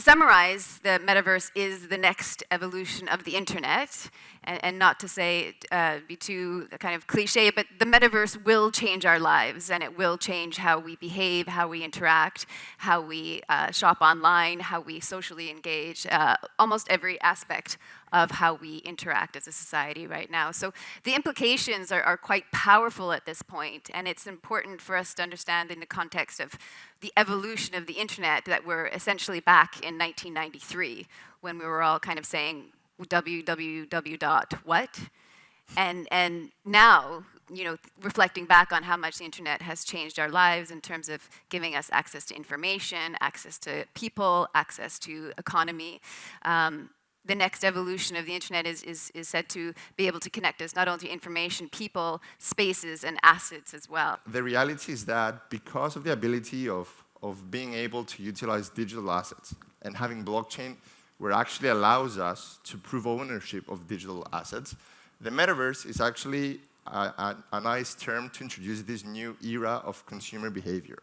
summarize, the metaverse is the next evolution of the internet, and not to say, be too kind of cliche, but the metaverse will change our lives, and it will change how we behave, how we interact, how we shop online, how we socially engage, almost every aspect of how we interact as a society right now. So the implications are quite powerful at this point, and it's important for us to understand in the context of the evolution of the internet that we're essentially back in 1993, when we were all kind of saying www dot what? And now, you know, reflecting back on how much the internet has changed our lives in terms of giving us access to information, access to people, access to economy. The next evolution of the internet is said to be able to connect us not only to information, people, spaces, and assets as well. The reality is that because of the ability of being able to utilize digital assets and having blockchain, where actually allows us to prove ownership of digital assets, the metaverse is actually a nice term to introduce this new era of consumer behavior.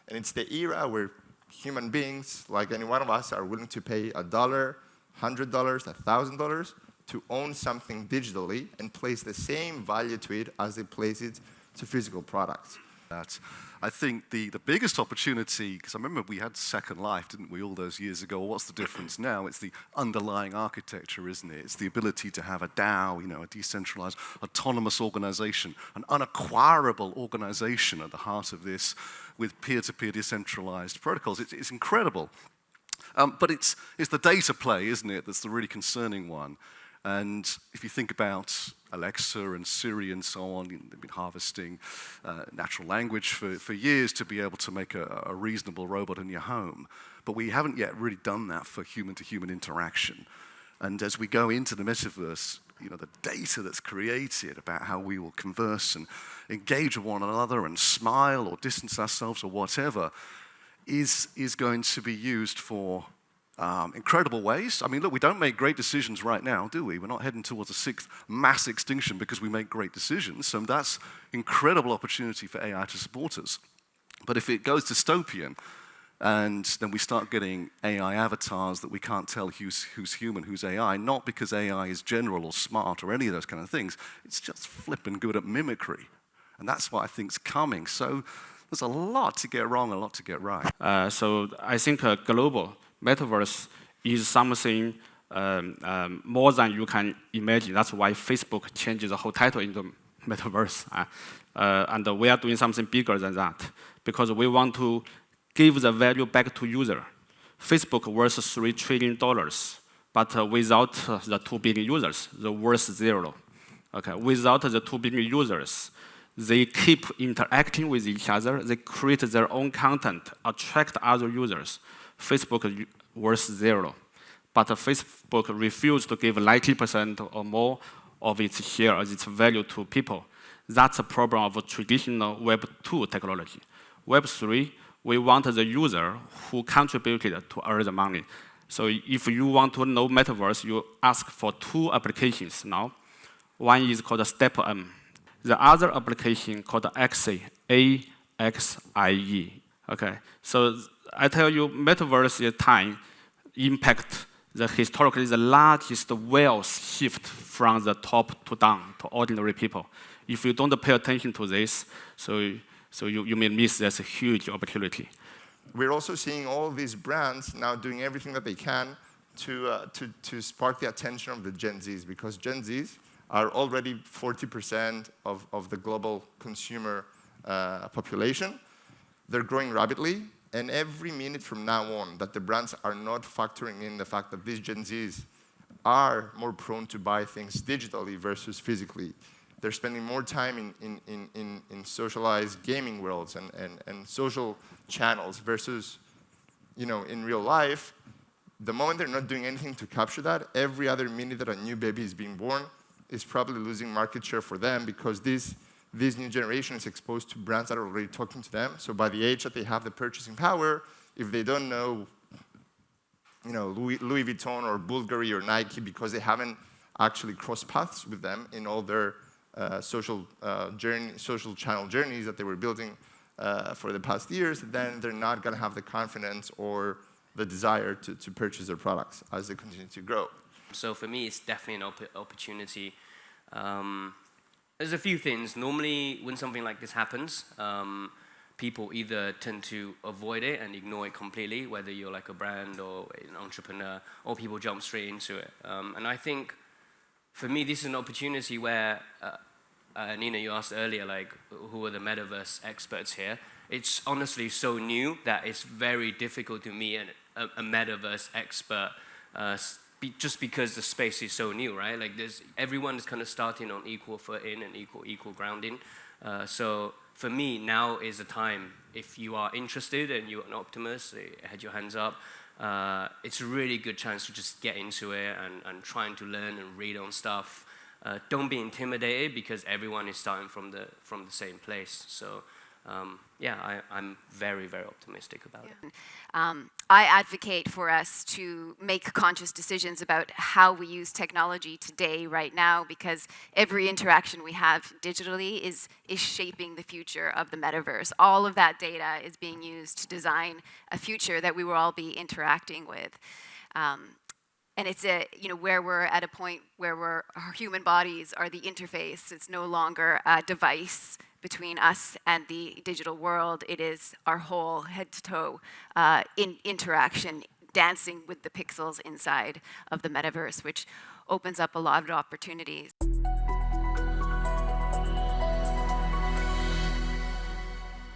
And it's the era where human beings, like any one of us, are willing to pay $1, $100, $1,000 to own something digitally and place the same value to it as they place it to physical products. I think the biggest opportunity, because I remember we had Second Life, didn't we, all those years ago? What's the difference now? It's the underlying architecture, isn't it? It's the ability to have a DAO, you know, a decentralized, autonomous organization, an unacquirable organization at the heart of this with peer-to-peer decentralized protocols. It's incredible. But it's the data play, isn't it, that's the really concerning one. And if you think about Alexa and Siri and so on, they've been harvesting natural language for years to be able to make a reasonable robot in your home. But we haven't yet really done that for human-to-human interaction. And as we go into the metaverse, you know, the data that's created about how we will converse and engage with one another and smile or distance ourselves or whatever is going to be used for incredible ways. I mean, look, we don't make great decisions right now, do we? We're not heading towards a sixth mass extinction because we make great decisions. So that's incredible opportunity for AI to support us. But if it goes dystopian, and then we start getting AI avatars that we can't tell who's human, who's AI, not because AI is general or smart or any of those kind of things. It's just flipping good at mimicry. And that's what I think's coming. So there's a lot to get wrong, a lot to get right. So I think a global metaverse is something more than you can imagine. That's why Facebook changed the whole title into metaverse. And we are doing something bigger than that because we want to give the value back to user. Facebook worth $3 trillion, but without the 2 billion users, the worth zero. Okay, without the 2 billion users, they keep interacting with each other. They create their own content, attract other users. Facebook worth zero. But Facebook refused to give 90% or more of its share, of its value to people. That's a problem of traditional Web 2 technology. Web 3, we want the user who contributed to earn the money. So if you want to know metaverse, you ask for 2 applications now. One is called StepM. The other application called AXIE, A-X-I-E. Okay, so I tell you, metaverse time impact historically the largest wealth shift from the top to down to ordinary people. If you don't pay attention to this, so you may miss this huge opportunity. We're also seeing all these brands now doing everything that they can to spark the attention of the Gen Zs, because Gen Zs are already 40% of the global consumer population. They're growing rapidly, and every minute from now on that the brands are not factoring in the fact that these Gen Zs are more prone to buy things digitally versus physically. They're spending more time in socialized gaming worlds and social channels versus, you know, in real life. The moment they're not doing anything to capture that, every other minute that a new baby is being born is probably losing market share for them, because this new generation is exposed to brands that are already talking to them. So by the age that they have the purchasing power, if they don't know, you know, Louis Vuitton or Bulgari or Nike because they haven't actually crossed paths with them in all their social channel journeys that they were building for the past years, then they're not going to have the confidence or the desire to purchase their products as they continue to grow. So for me, it's definitely an opportunity. There's a few things. Normally, when something like this happens, people either tend to avoid it and ignore it completely, whether you're like a brand or an entrepreneur, or people jump straight into it. And I think, for me, this is an opportunity where, Nina, you asked earlier, like, who are the metaverse experts here? It's honestly so new that it's very difficult to meet a metaverse expert, just because the space is so new, right? Like, everyone is kind of starting on equal footing and equal grounding. So for me, now is the time. If you are interested and you're an optimist, had your hands up, it's a really good chance to just get into it and trying to learn and read on stuff. Don't be intimidated because everyone is starting from the same place. So yeah, I'm very, very optimistic about it. I advocate for us to make conscious decisions about how we use technology today, right now, because every interaction we have digitally is shaping the future of the metaverse. All of that data is being used to design a future that we will all be interacting with. And it's where we're at a point where our human bodies are the interface. It's no longer a device between us and the digital world. It is our whole head-to-toe interaction, dancing with the pixels inside of the metaverse, which opens up a lot of opportunities.